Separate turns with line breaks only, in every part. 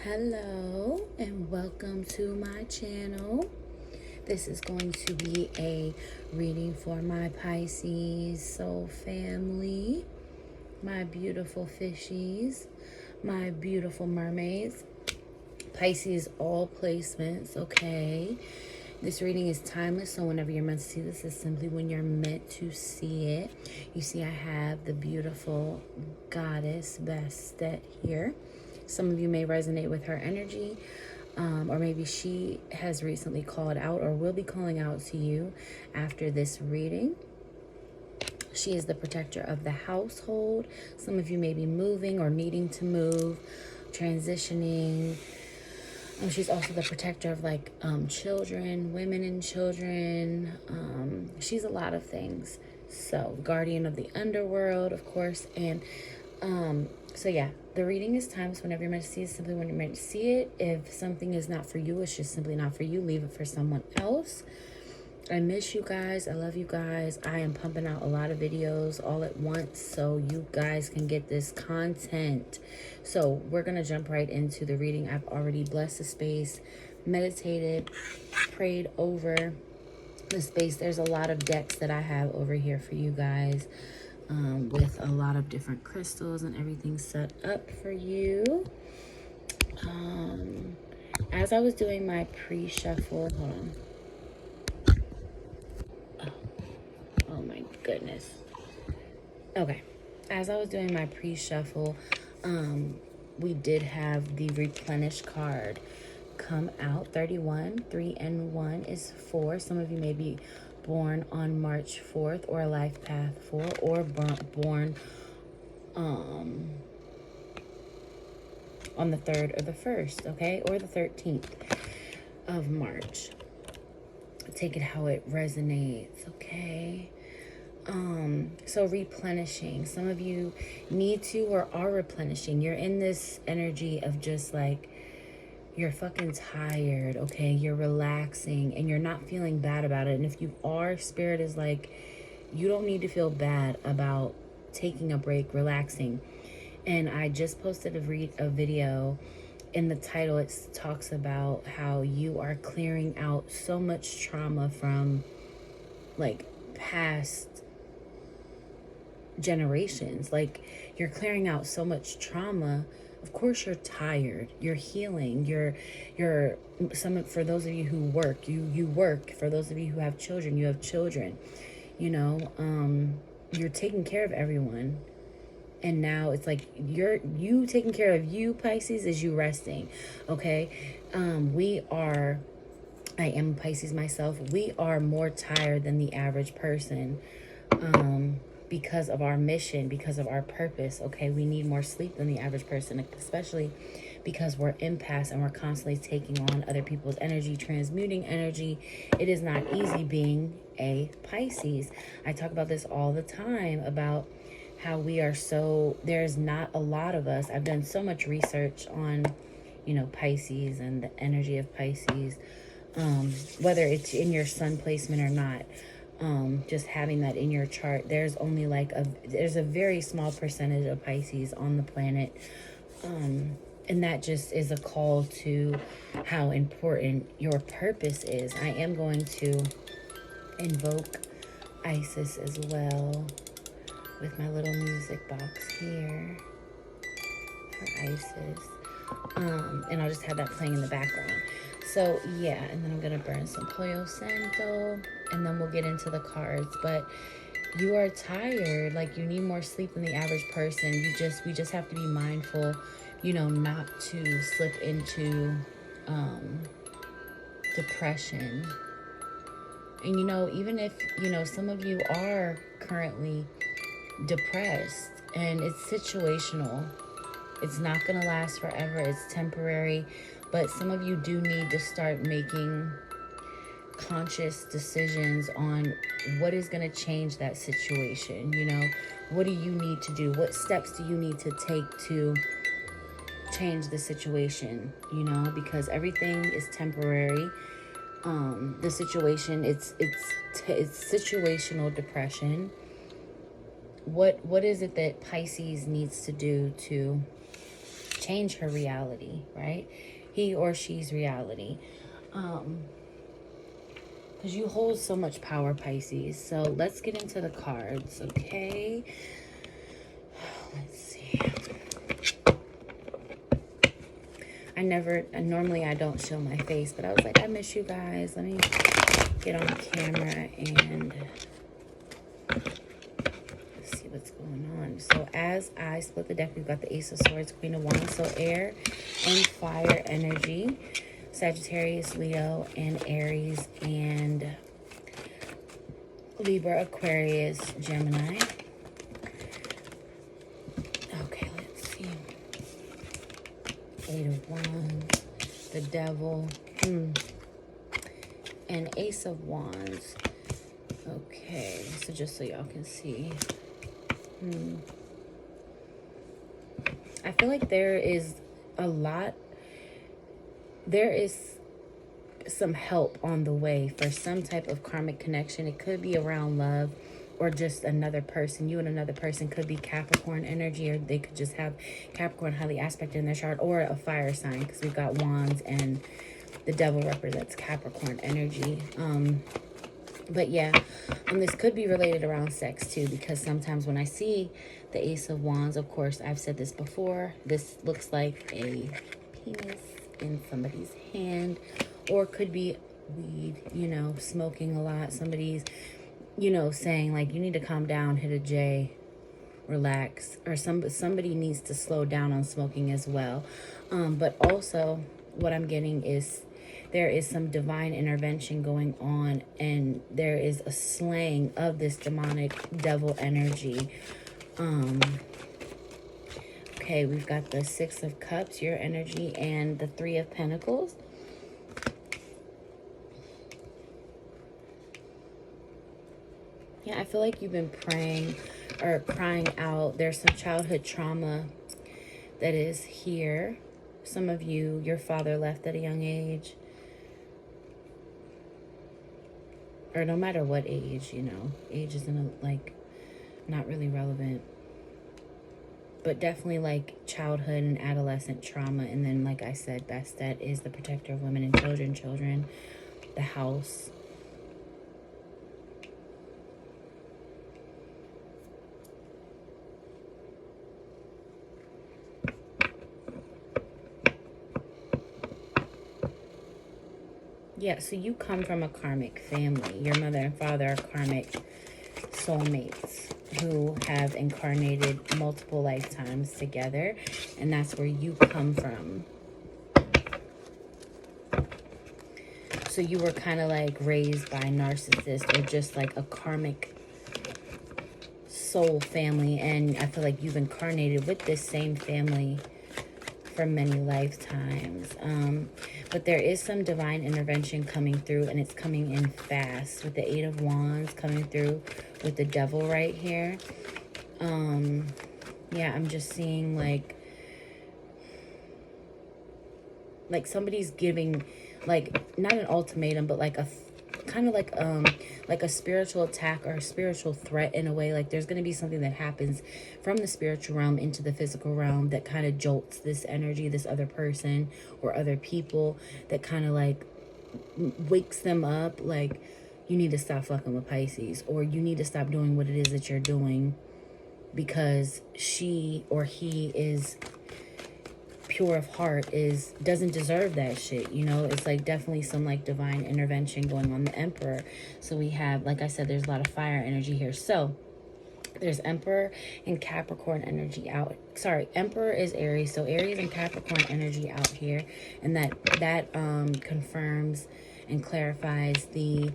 Hello and welcome to my channel. This is going to be a reading for my Pisces soul family, my beautiful fishies, my beautiful mermaids. Pisces all placements, okay? This reading is timeless, so whenever you're meant to see this is simply when you're meant to see it. You see I have the beautiful goddess BASTET here. Some of you may resonate with her energy, or maybe she has recently called out or will be calling out to you after this reading. She is the protector of the household. Some of you may be moving or needing to move, transitioning. She's also the protector of children, women and children. She's a lot of things. So guardian of the underworld, of course. And so yeah, the reading is timeless. Whenever you're meant to see it, simply when you're meant to see it. If something is not for you, it's just simply not for you. Leave it for someone else. I miss you guys. I love you guys. I am pumping out a lot of videos all at once so you guys can get this content. So we're going to jump right into the reading. I've already blessed the space, meditated, prayed over the space. There's a lot of decks that I have over here for you guys, with a lot of different crystals and everything set up for you. As I was doing my pre-shuffle, hold on. Oh my goodness. Okay. As I was doing my pre-shuffle, we did have the replenish card come out. 31, 3 and 1 is 4. Some of you may be born on March 4th or life path 4, or born on the 3rd or the 1st, okay? Or the 13th of March. Take it how it resonates, okay? So replenishing. Some of you need to or are replenishing. You're in this energy of just like, you're fucking tired, okay? You're relaxing and you're not feeling bad about it. And if you are, Spirit is like, you don't need to feel bad about taking a break, relaxing. And I just posted a video. In the title, it talks about how you are clearing out so much trauma from like past generations. Like, you're clearing out so much trauma. Of course you're tired, you're healing, you're for those of you who work, you work. For those of you who have children, you have children, you know. You're taking care of everyone. And now it's like you taking care of you, Pisces, is you resting, okay? I am Pisces myself. We are more tired than the average person, because of our mission, because of our purpose, okay? We need more sleep than the average person, especially because we're empaths and we're constantly taking on other people's energy, transmuting energy. It is not easy being a Pisces. I talk about this all the time, about how we are there's not a lot of us. I've done so much research on, Pisces and the energy of Pisces, whether it's in your sun placement or not. Just having that in your chart, there's only there's a very small percentage of Pisces on the planet. And that just is a call to how important your purpose is. I am going to invoke Isis as well with my little music box here for Isis. And I'll just have that playing in the background. So yeah, and then I'm gonna burn some Pollo Santo, and then we'll get into the cards. But you are tired, like you need more sleep than the average person. We just have to be mindful, not to slip into depression. And even if some of you are currently depressed, and it's situational, it's not gonna last forever, it's temporary. But some of you do need to start making conscious decisions on what is going to change that situation. What do you need to do? What steps do you need to take to change the situation? Because everything is temporary. The situation, it's situational depression. What is it that Pisces needs to do to change her reality, right? He or she's reality. Because you hold so much power, Pisces. So let's get into the cards, okay? Let's see. Normally I don't show my face, but I was like, I miss you guys. Let me get on camera and see what's going on. So as I split the deck, we've got the Ace of Swords, Queen of Wands, so air and fire energy. Sagittarius, Leo, and Aries, and Libra, Aquarius, Gemini. Okay, let's see. Eight of Wands, the Devil, and Ace of Wands. Okay, so just so y'all can see. I feel like there is some help on the way for some type of karmic connection. It could be around love or just another person. You and another person could be Capricorn energy, or they could just have Capricorn highly aspected in their chart, or a fire sign, because we've got Wands and the Devil represents Capricorn energy. But yeah, this could be related around sex too, because sometimes when I see the Ace of Wands, of course, I've said this before, this looks like a penis in somebody's hand, or could be weed, you know, smoking a lot. Somebody's, you know, saying like, you need to calm down, hit a J, relax, or somebody needs to slow down on smoking as well. But also what I'm getting is there is some divine intervention going on, and there is a slaying of this demonic devil energy. Okay, we've got the Six of Cups, your energy, and the Three of Pentacles. Yeah, I feel like you've been praying or crying out. There's some childhood trauma that is here. Some of you, your father left at a young age. Or no matter what age, you know. Age isn't, like, not really relevant. But definitely, like, childhood and adolescent trauma. And then, like I said, Bastet is the protector of women and children, the house. Yeah, so you come from a karmic family. Your mother and father are karmic soulmates who have incarnated multiple lifetimes together, and that's where you come from. So you were kind of like raised by a narcissist, or just like a karmic soul family, and I feel like you've incarnated with this same family for many lifetimes. But there is some divine intervention coming through, and it's coming in fast, with the Eight of Wands coming through with the Devil right here. Yeah, I'm just seeing like somebody's giving, like, not an ultimatum, but like a kind of like a spiritual attack or a spiritual threat in a way. Like there's going to be something that happens from the spiritual realm into the physical realm that kind of jolts this energy, this other person or other people, that kind of like wakes them up. Like, you need to stop fucking with Pisces, or you need to stop doing what it is that you're doing, because she or he is pure of heart, doesn't deserve that shit, you know. It's like definitely some like divine intervention going on. The Emperor, so we have, like I said, there's a lot of fire energy here. So there's Emperor and Capricorn energy out. Sorry, Emperor is Aries, so Aries and Capricorn energy out here, and that confirms and clarifies the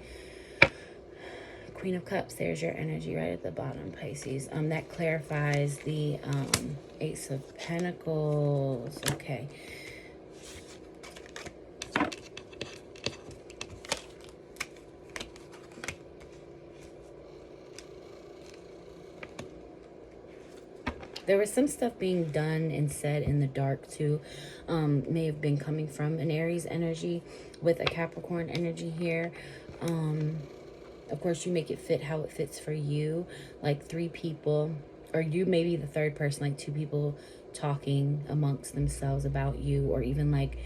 Queen of Cups. There's your energy right at the bottom, Pisces. That clarifies the Ace of Pentacles. Okay. There was some stuff being done and said in the dark too. May have been coming from an Aries energy with a Capricorn energy here. Of course, you make it fit how it fits for you. Like 3 people, or you may be the third person, like 2 people talking amongst themselves about you, or even like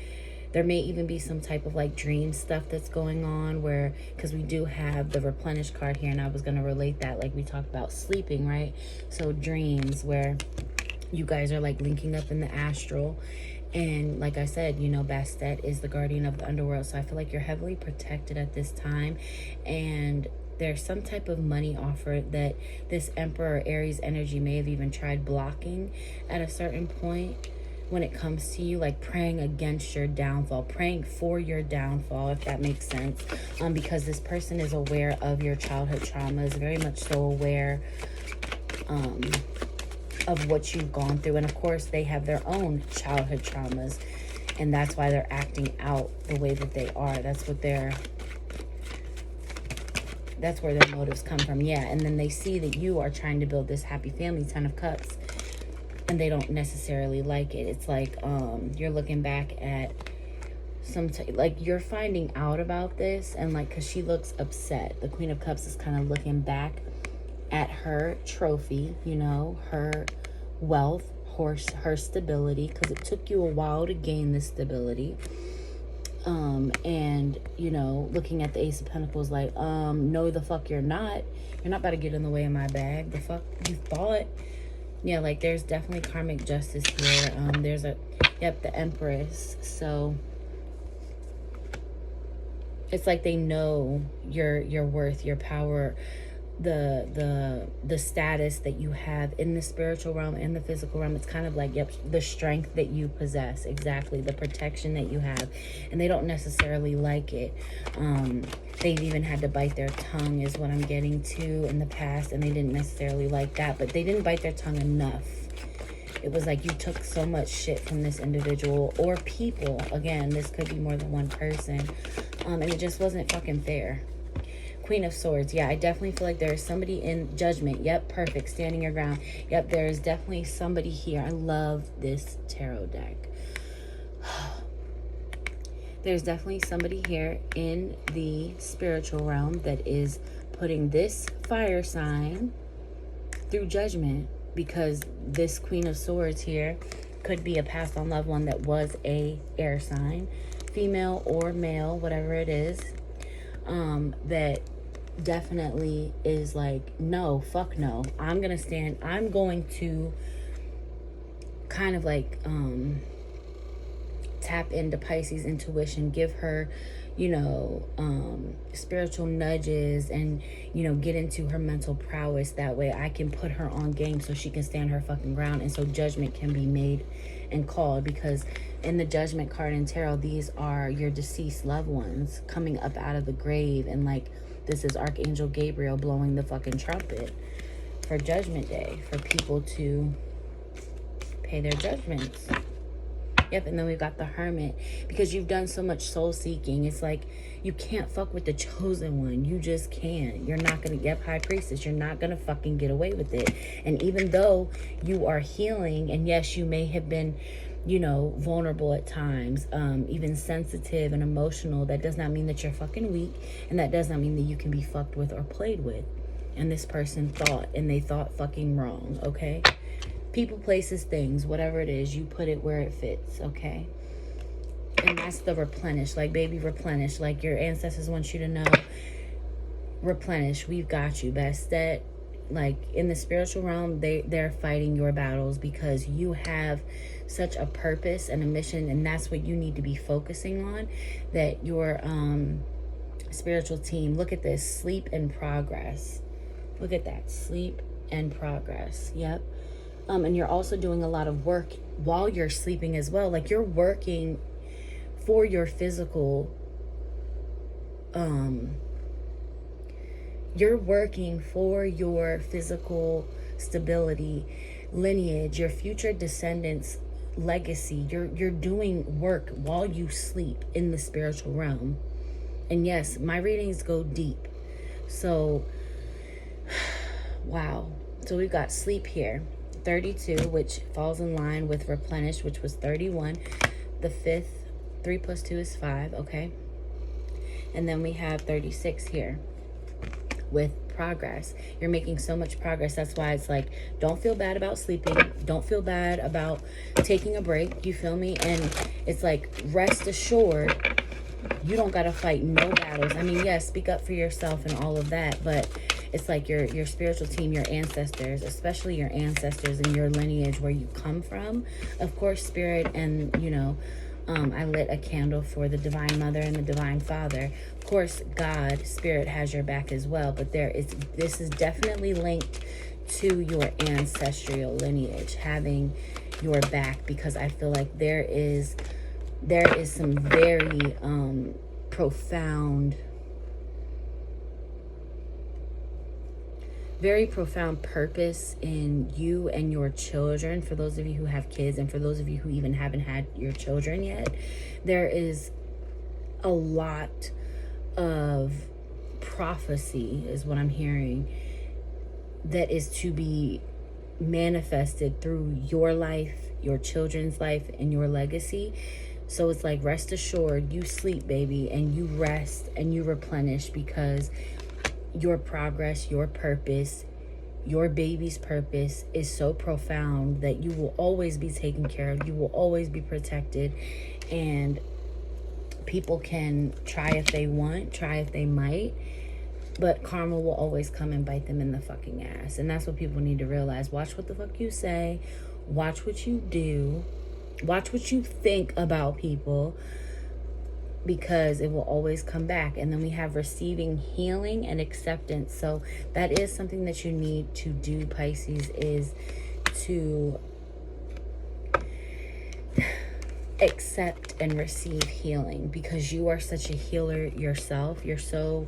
there may even be some type of like dream stuff that's going on where, because we do have the replenish card here, and I was going to relate that like we talked about sleeping, right? So dreams where you guys are like linking up in the astral. And like I said, you know, Bastet is the guardian of the underworld. So I feel like you're heavily protected at this time. And there's some type of money offer that this Emperor Aries energy may have even tried blocking at a certain point when it comes to you, like praying against your downfall, praying for your downfall, if that makes sense. Because this person is aware of your childhood traumas, very much so aware of what you've gone through. And of course, they have their own childhood traumas, and that's why they're acting out the way that they are. That's where their motives come from. Yeah, and then they see that you are trying to build this happy family, 10 of Cups, and they don't necessarily like it. It's like you're looking back at like you're finding out about this, and like, because she looks upset. The Queen of Cups is kind of looking back at her trophy, you know, her wealth, her stability, because it took you a while to gain this stability. And, you know, looking at the Ace of Pentacles like, no, the fuck you're not. You're not about to get in the way of my bag. The fuck you thought. Yeah, like there's definitely karmic justice here. There's the Empress. So it's like they know your worth, your power, the status that you have in the spiritual realm and the physical realm. It's kind of like, yep, the strength that you possess, exactly, the protection that you have, and they don't necessarily like it. They've even had to bite their tongue is what I'm getting to in the past, and they didn't necessarily like that, but they didn't bite their tongue enough. It was like you took so much shit from this individual or people. Again, this could be more than one person, and it just wasn't fucking fair. Queen of Swords. Yeah, I definitely feel like there is somebody in Judgment. Yep, perfect. Standing your ground. Yep, there is definitely somebody here. I love this tarot deck. There's definitely somebody here in the spiritual realm that is putting this fire sign through judgment, because this Queen of Swords here could be a passed on loved one that was a air sign, female or male, whatever it is, that definitely is like, no, fuck no. I'm going to kind of like tap into Pisces intuition, give her, you know, spiritual nudges, and, you know, get into her mental prowess. That way I can put her on game so she can stand her fucking ground, and so judgment can be made and called. Because in the Judgment card in tarot, these are your deceased loved ones coming up out of the grave, and like, this is Archangel Gabriel blowing the fucking trumpet for Judgment Day, for people to pay their judgments. Yep, and then we've got the Hermit, because you've done so much soul seeking. It's like, you can't fuck with the chosen one. You just can't. You're not gonna, yep, High Priestess, you're not gonna fucking get away with it. And even though you are healing, and yes, you may have been, you know, vulnerable at times, even sensitive and emotional, that does not mean that you're fucking weak, and that does not mean that you can be fucked with or played with. And this person thought, and they thought fucking wrong, okay? People, places, things, whatever it is, you put it where it fits, okay? And that's the replenish, like, baby, replenish. Like, your ancestors want you to know, replenish, we've got you. Bastet, like, in the spiritual realm, they're fighting your battles, because you have such a purpose and a mission, and that's what you need to be focusing on. That your spiritual team, look at this, sleep and progress. Look at that, sleep and progress. Yep. And you're also doing a lot of work while you're sleeping as well. Like, you're working for your physical, you're working for your physical stability, lineage, your future descendants' legacy. You're doing work while you sleep in the spiritual realm. And yes, my readings go deep. So, wow. So we've got sleep here. 32, which falls in line with replenish, which was 31. The fifth, 3 plus 2 is 5, okay? And then we have 36 here with progress. You're making so much progress. That's why it's like, don't feel bad about sleeping. Don't feel bad about taking a break. You feel me? And it's like, rest assured, you don't got to fight no battles. I mean, yes, speak up for yourself and all of that, but it's like your spiritual team, your ancestors, especially your ancestors and your lineage where you come from. Of course, spirit and, you know, I lit a candle for the Divine Mother and the Divine Father. Of course, God, Spirit has your back as well. But this is definitely linked to your ancestral lineage, having your back, because I feel like there is some very profound purpose in you and your children. For those of you who have kids, and for those of you who even haven't had your children yet, there is a lot of prophecy, is what I'm hearing, that is to be manifested through your life, your children's life, and your legacy. So it's like, rest assured, you sleep, baby, and you rest and you replenish, because your progress, your purpose, your baby's purpose is so profound that you will always be taken care of. You will always be protected. And people can try if they want, try if they might, but karma will always come and bite them in the fucking ass. And that's what people need to realize. Watch what the fuck you say. Watch what you do. Watch what you think about people, because it will always come back. And then we have receiving healing and acceptance. So that is something that you need to do, Pisces, is to accept and receive healing, because you are such a healer yourself. You're so,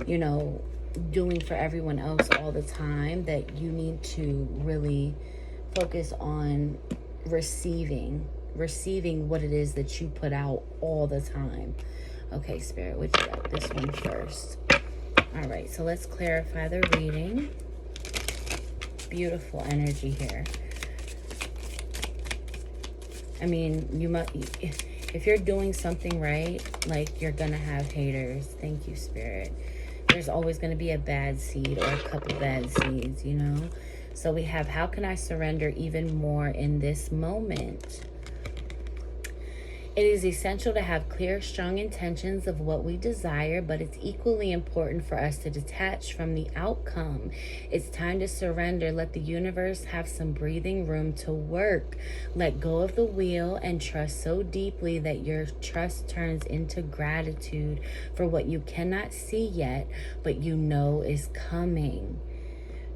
you know, doing for everyone else all the time, that you need to really focus on receiving what it is that you put out all the time. Okay, Spirit, what you got? This one first. All right, so let's clarify the reading. Beautiful energy here. I mean, if you're doing something right, like, you're gonna have haters. Thank you, Spirit. There's always gonna be a bad seed or a couple bad seeds, you know? So we have, how can I surrender even more in this moment? It is essential to have clear, strong intentions of what we desire, but it's equally important for us to detach from the outcome. It's time to surrender. Let the universe have some breathing room to work. Let go of the wheel and trust so deeply that your trust turns into gratitude for what you cannot see yet, but you know is coming.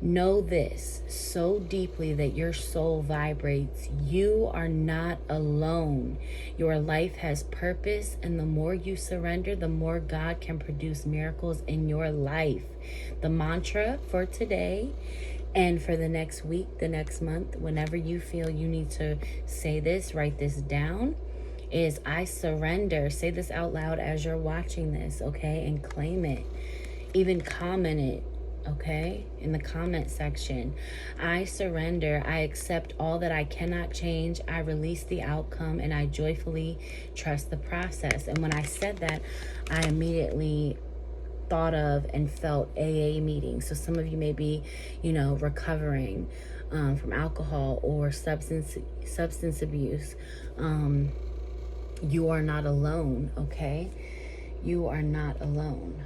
Know this so deeply that your soul vibrates. You are not alone. Your life has purpose, and the more you surrender, the more God can produce miracles in your life. The mantra for today and for the next week, the next month, whenever you feel you need to say this, write this down, is I surrender. Say this out loud as you're watching this, okay? And claim it. Even comment it. Okay, in the comment section. I surrender. I accept all that I cannot change. I release the outcome, and I joyfully trust the process. And when I said that, I immediately thought of and felt AA meetings. So some of you may be, you know, recovering from alcohol or substance abuse. You are not alone, okay? You are not alone.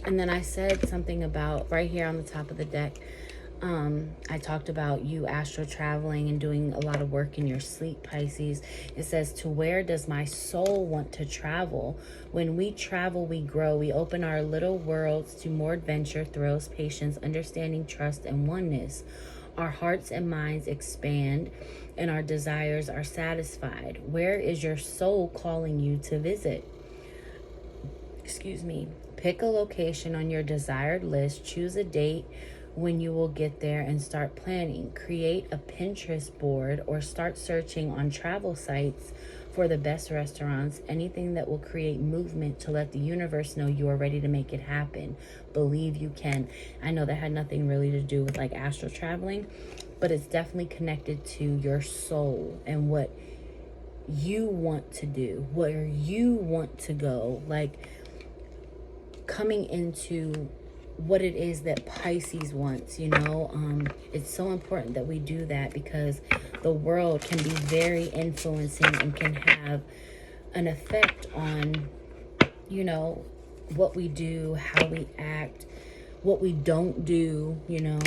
And then I said something about, right here on the top of the deck, I talked about you astral traveling and doing a lot of work in your sleep, Pisces. It says, to where does my soul want to travel? When we travel, we grow. We open our little worlds to more adventure, thrills, patience, understanding, trust, and oneness. Our hearts and minds expand, and our desires are satisfied. Where is your soul calling you to visit? Excuse me. Pick a location on your desired list. Choose a date when you will get there and start planning. Create a Pinterest board or start searching on travel sites for the best restaurants. Anything that will create movement to let the universe know you are ready to make it happen. Believe you can. I know that had nothing really to do with like astral traveling, but it's definitely connected to your soul and what you want to do, where you want to go, like coming into what it is that Pisces wants, you know. It's so important that we do that, because the world can be very influencing and can have an effect on, you know, what we do, how we act, what we don't do, you know,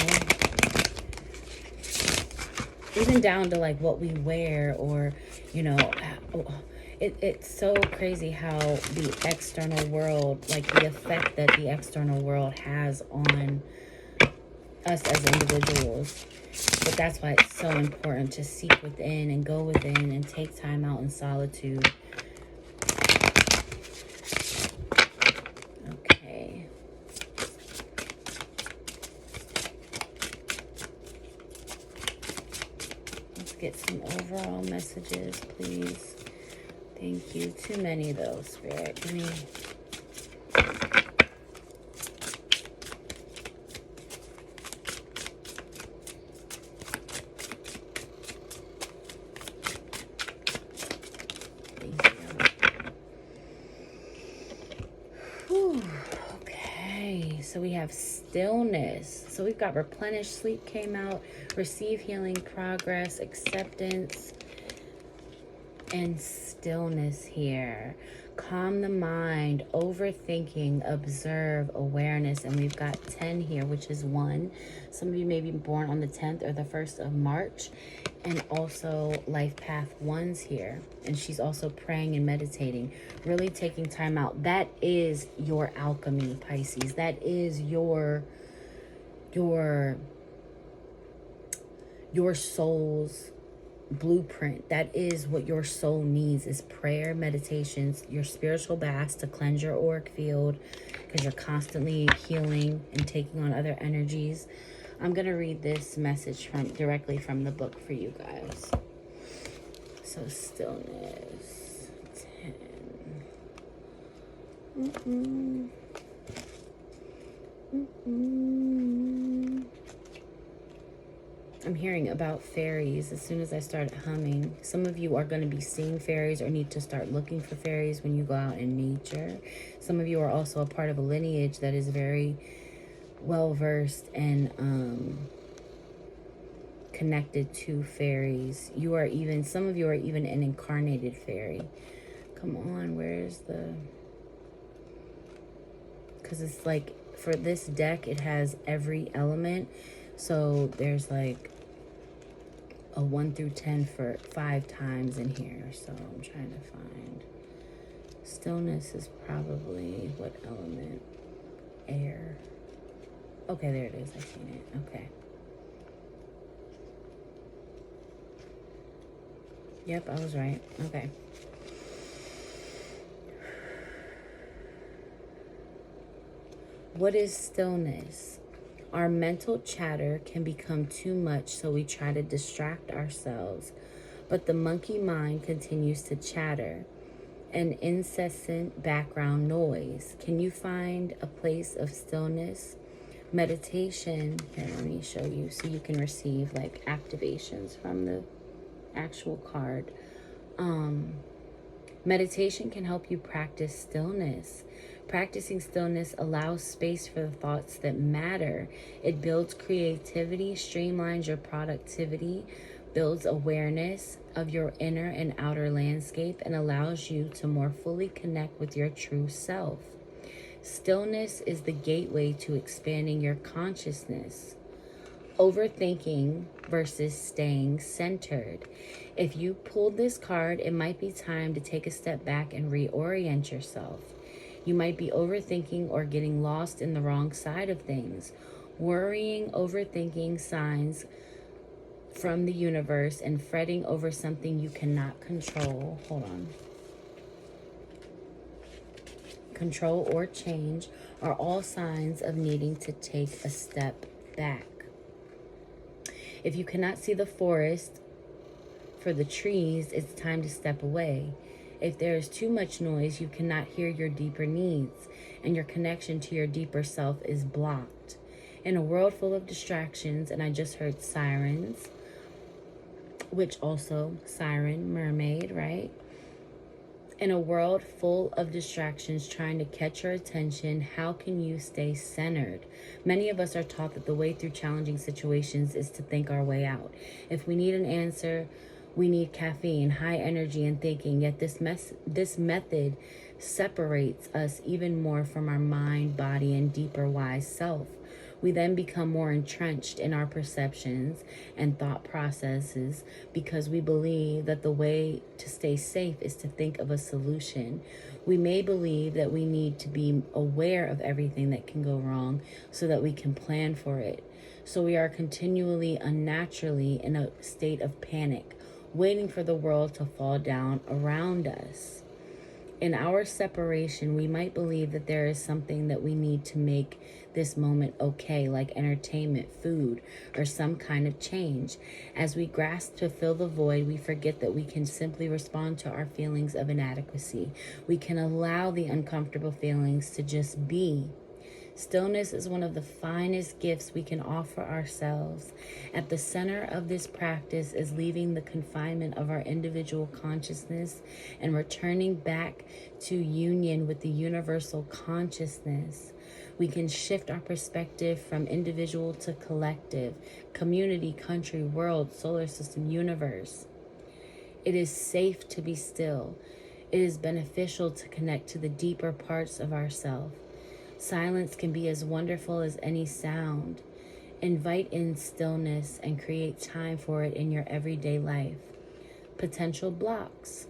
even down to like what we wear, or, you know, it's so crazy how the external world, like the effect that the external world has on us as individuals. But that's why it's so important to seek within and go within and take time out in solitude. Okay. Let's get some overall messages, please. Thank you. Too many though, Spirit. Give me... Okay, so we have stillness. So we've got replenish, sleep came out, receive healing, progress, acceptance, and stillness here. Calm the mind, overthinking, observe, awareness, and we've got 10 here, which is 1. Some of you may be born on the 10th or the 1st of March, and also life path 1's here, and she's also praying and meditating, really taking time out. That is your alchemy, Pisces. That is your soul's blueprint. That is what your soul needs, is prayer, meditations, your spiritual baths to cleanse your auric field, because you're constantly healing and taking on other energies. I'm going to read this message directly from the book for you guys. So stillness 10. I'm hearing about fairies as soon as I started humming. Some of you are going to be seeing fairies or need to start looking for fairies when you go out in nature. Some of you are also a part of a lineage that is very well versed and connected to fairies. You are even, some of you are even an incarnated fairy. Come on, where's the... Because it's like, for this deck, it has every element. So there's like a 1 through 10 for 5 times in here. So I'm trying to find. Stillness is probably what element? Air. Okay, there it is. I've seen it. Okay. Yep, I was right. Okay. What is stillness? Our mental chatter can become too much, so we try to distract ourselves. But the monkey mind continues to chatter, an incessant background noise. Can you find a place of stillness? Meditation. Here, let me show you so you can receive like activations from the actual card. Meditation can help you practice stillness. Practicing stillness allows space for the thoughts that matter. It builds creativity, streamlines your productivity, builds awareness of your inner and outer landscape, and allows you to more fully connect with your true self. Stillness is the gateway to expanding your consciousness. Overthinking versus staying centered. If you pulled this card, it might be time to take a step back and reorient yourself. You might be overthinking or getting lost in the wrong side of things. Worrying, overthinking signs from the universe, and fretting over something you cannot control. Hold on. Control or change are all signs of needing to take a step back. If you cannot see the forest for the trees, it's time to step away. If there is too much noise, you cannot hear your deeper needs, and your connection to your deeper self is blocked. In a world full of distractions, and I just heard sirens, which also siren, mermaid, right? In a world full of distractions trying to catch your attention, how can you stay centered? Many of us are taught that the way through challenging situations is to think our way out. If we need an answer, we need caffeine, high energy, and thinking. Yet this method separates us even more from our mind, body, and deeper wise self. We then become more entrenched in our perceptions and thought processes because we believe that the way to stay safe is to think of a solution. We may believe that we need to be aware of everything that can go wrong so that we can plan for it. So we are continually, unnaturally in a state of panic, waiting for the world to fall down around us. In our separation, we might believe that there is something that we need to make this moment okay, like entertainment, food, or some kind of change. As we grasp to fill the void, we forget that we can simply respond to our feelings of inadequacy. We can allow the uncomfortable feelings to just be. Stillness is one of the finest gifts we can offer ourselves. At the center of this practice is leaving the confinement of our individual consciousness and returning back to union with the universal consciousness. We can shift our perspective from individual to collective, community, country, world, solar system, universe. It is safe to be still. It is beneficial to connect to the deeper parts of ourselves. Silence can be as wonderful as any sound. Invite in stillness and create time for it in your everyday life. Potential blocks.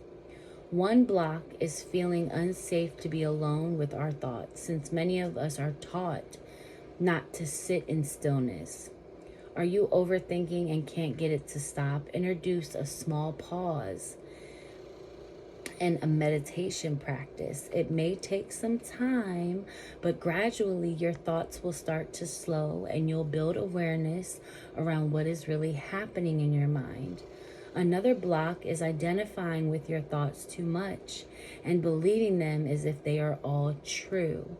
One block is feeling unsafe to be alone with our thoughts, since many of us are taught not to sit in stillness. Are you overthinking and can't get it to stop? Introduce a small pause and a meditation practice. It may take some time, but gradually your thoughts will start to slow and you'll build awareness around what is really happening in your mind. Another block is identifying with your thoughts too much and believing them as if they are all true.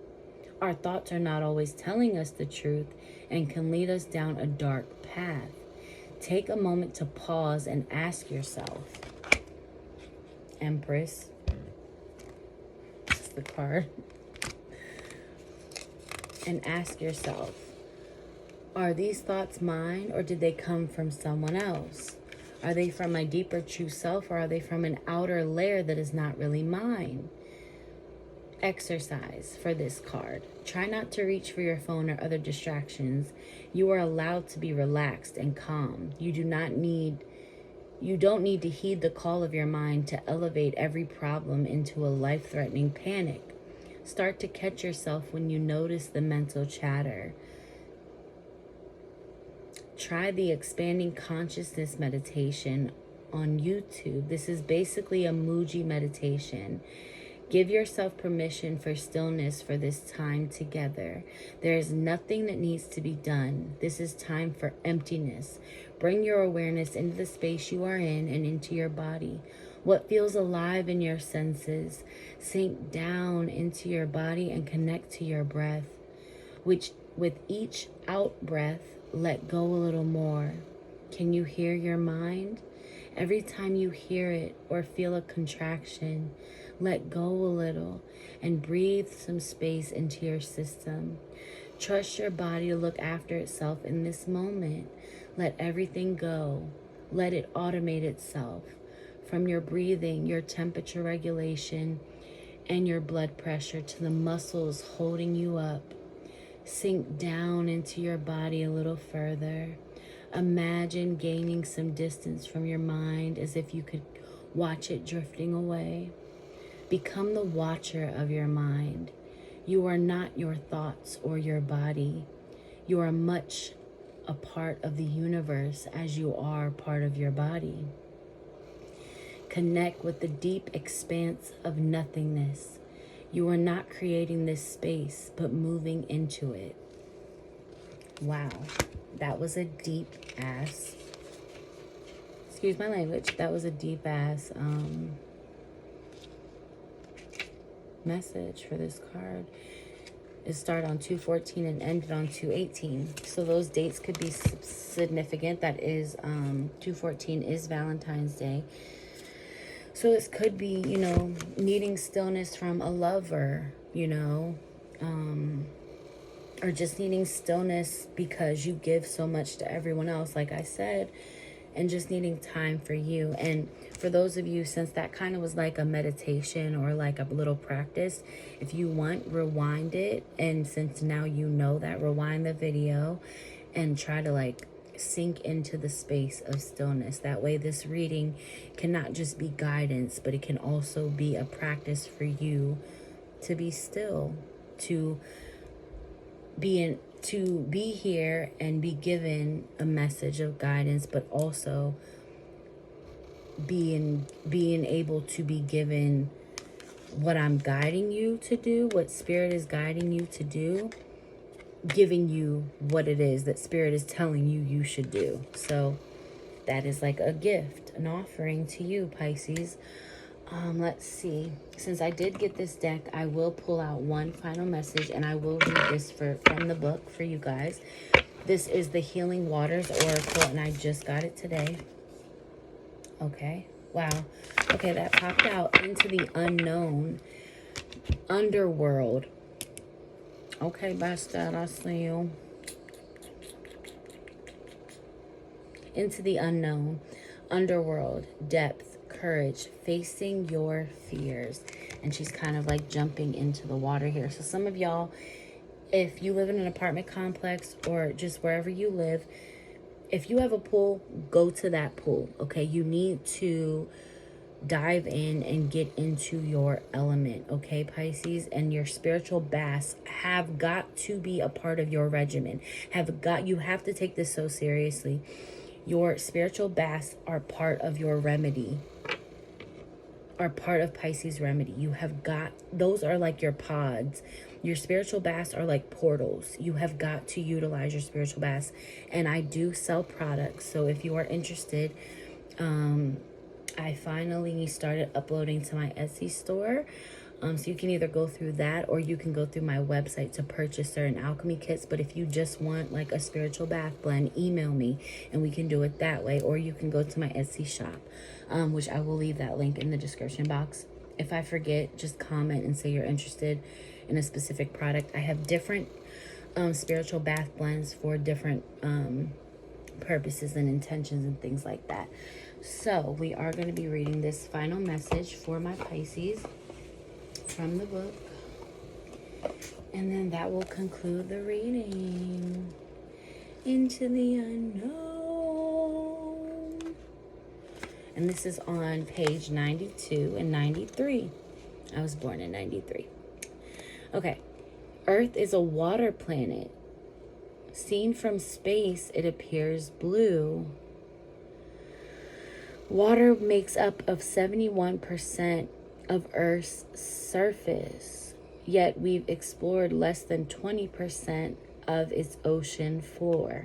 Our thoughts are not always telling us the truth and can lead us down a dark path. Take a moment to pause and ask yourself, Empress, that's the card, and ask yourself, are these thoughts mine or did they come from someone else? Are they from my deeper true self or are they from an outer layer that is not really mine? Exercise for this card. Try not to reach for your phone or other distractions. You are allowed to be relaxed and calm. You don't need to heed the call of your mind to elevate every problem into a life-threatening panic. Start to catch yourself when you notice the mental chatter. Try the expanding consciousness meditation on YouTube. This is basically a Muji meditation. Give yourself permission for stillness for this time together. There is nothing that needs to be done. This is time for emptiness. Bring your awareness into the space you are in and into your body. What feels alive in your senses? Sink down into your body and connect to your breath, which with each out breath, let go a little more. Can you hear your mind? Every time you hear it or feel a contraction, let go a little and breathe some space into your system. Trust your body to look after itself in this moment. Let everything go. Let it automate itself. From your breathing, your temperature regulation, and your blood pressure to the muscles holding you up. Sink down into your body a little further. Imagine gaining some distance from your mind as if you could watch it drifting away. Become the watcher of your mind. You are not your thoughts or your body. You are much a part of the universe as you are part of your body. Connect with the deep expanse of nothingness. You are not creating this space, but moving into it. Wow, that was a deep ass, excuse my language, that was a deep ass message for this card. It started on 2/14 and ended on 2/18. So those dates could be significant. That is, 2/14 is Valentine's Day. So it could be, you know, needing stillness from a lover, you know, or just needing stillness because you give so much to everyone else, like I said, and just needing time for you. And for those of you, since that kind of was like a meditation or like a little practice, if you want, rewind it. And since now you know that, rewind the video and try to like sink into the space of stillness. That way this reading cannot just be guidance, but it can also be a practice for you to be still, to be here and be given a message of guidance, but also being able to be given what I'm guiding you to do, what Spirit is guiding you to do, giving you what it is that Spirit is telling you you should do. So that is like a gift, an offering to you, Pisces. Let's see. Since I did get this deck, I will pull out one final message, and I will read this from the book for you guys. This is the Healing Waters Oracle, and I just got it today. Okay. Wow. Okay, that popped out. Into the unknown. Underworld. Okay, BASTET, I see you. Into the unknown. Underworld. Depth. Courage. Facing your fears. And she's kind of like jumping into the water here. So some of y'all, if you live in an apartment complex or just wherever you live, if you have a pool, go to that pool. Okay, you need to dive in and get into your element, okay, Pisces? And your spiritual baths have got to be a part of your regimen. You have to take this so seriously. Your spiritual baths are part of your remedy, are part of Pisces remedy. You have got, those are like your pods. Your spiritual baths are like portals. You have got to utilize your spiritual baths. And I do sell products, so if you are interested, I finally started uploading to my Etsy store. So you can either go through that or you can go through my website to purchase certain alchemy kits. But if you just want like a spiritual bath blend, email me and we can do it that way. Or you can go to my Etsy shop, which I will leave that link in the description box. If I forget, just comment and say you're interested in a specific product. I have different spiritual bath blends for different purposes and intentions and things like that. So we are going to be reading this final message for my Pisces from the book, and then that will conclude the reading. Into the unknown. And this is on page 92 and 93. I was born in 93. Okay. Earth is a water planet. Seen from space, it appears blue. Water makes up of 71% of Earth's surface, yet we've explored less than 20% of its ocean floor.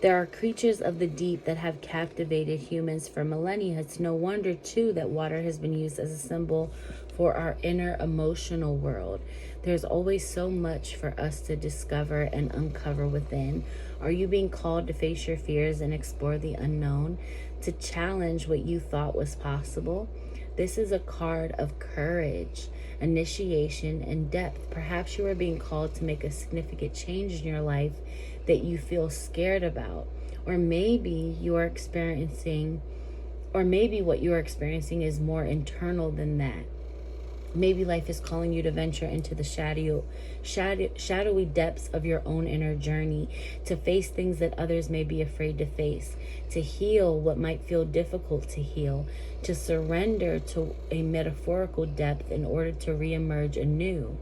There are creatures of the deep that have captivated humans for millennia. It's no wonder, too, that water has been used as a symbol for our inner emotional world. There's always so much for us to discover and uncover within. Are you being called to face your fears and explore the unknown, to challenge what you thought was possible? This is a card of courage, initiation, and depth. Perhaps you are being called to make a significant change in your life that you feel scared about. Or maybe you are experiencing, or maybe what you are experiencing is more internal than that. Maybe life is calling you to venture into the shadowy depths of your own inner journey, to face things that others may be afraid to face, to heal what might feel difficult to heal, to surrender to a metaphorical depth in order to reemerge anew.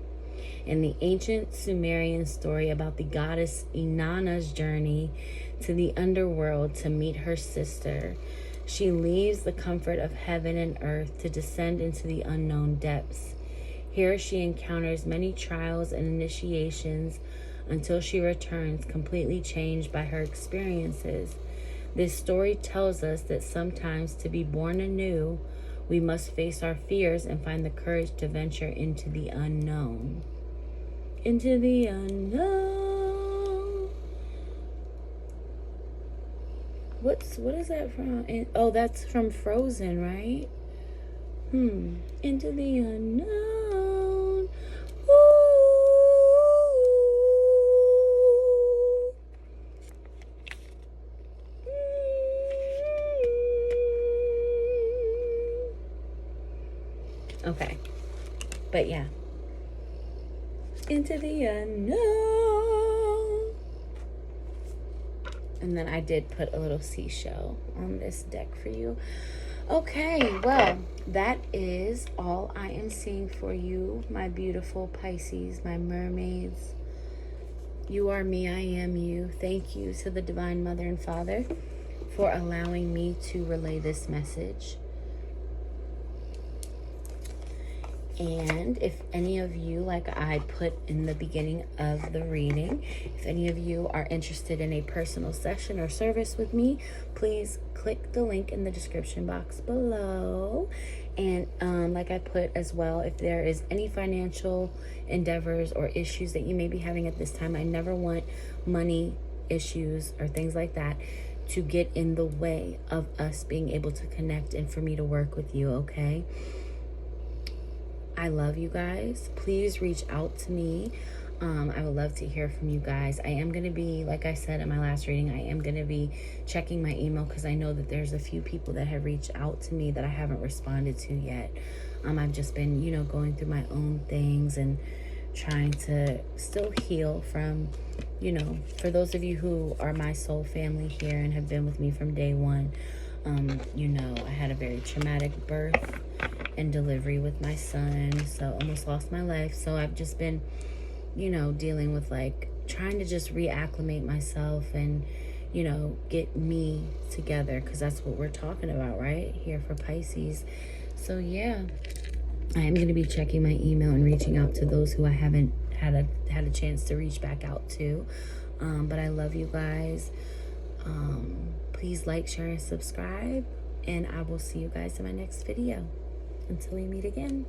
In the ancient Sumerian story about the goddess Inanna's journey to the underworld to meet her sister, she leaves the comfort of heaven and earth to descend into the unknown depths. Here she encounters many trials and initiations until she returns completely changed by her experiences. This story tells us that sometimes to be born anew, we must face our fears and find the courage to venture into the unknown. Into the unknown. What is that from? Oh, that's from Frozen, right? Into the unknown. Okay. But yeah. Into the unknown. And then I did put a little seashell on this deck for you. Okay, well, that is all I am seeing for you, my beautiful Pisces, my mermaids. You are me, I am you. Thank you to the Divine Mother and Father for allowing me to relay this message. And if any of you, like I put in the beginning of the reading, if any of you are interested in a personal session or service with me, please click the link in the description box below. And like I put as well, if there is any financial endeavors or issues that you may be having at this time, I never want money issues or things like that to get in the way of us being able to connect and for me to work with you, okay? I love you guys. Please reach out to me. I would love to hear from you guys. I am going to be, like I said in my last reading, I am going to be checking my email because I know that there's a few people that have reached out to me that I haven't responded to yet. I've just been, you know, going through my own things and trying to still heal from, you know, for those of you who are my soul family here and have been with me from day one, you know, I had a very traumatic birth and delivery with my son, so almost lost my life. So I've just been, you know, dealing with like trying to just reacclimate myself and, you know, get me together, because that's what we're talking about right here for Pisces. So yeah, I am going to be checking my email and reaching out to those who I haven't had a chance to reach back out to. But I love you guys. Please like, share, and subscribe, and I will see you guys in my next video. Until we meet again.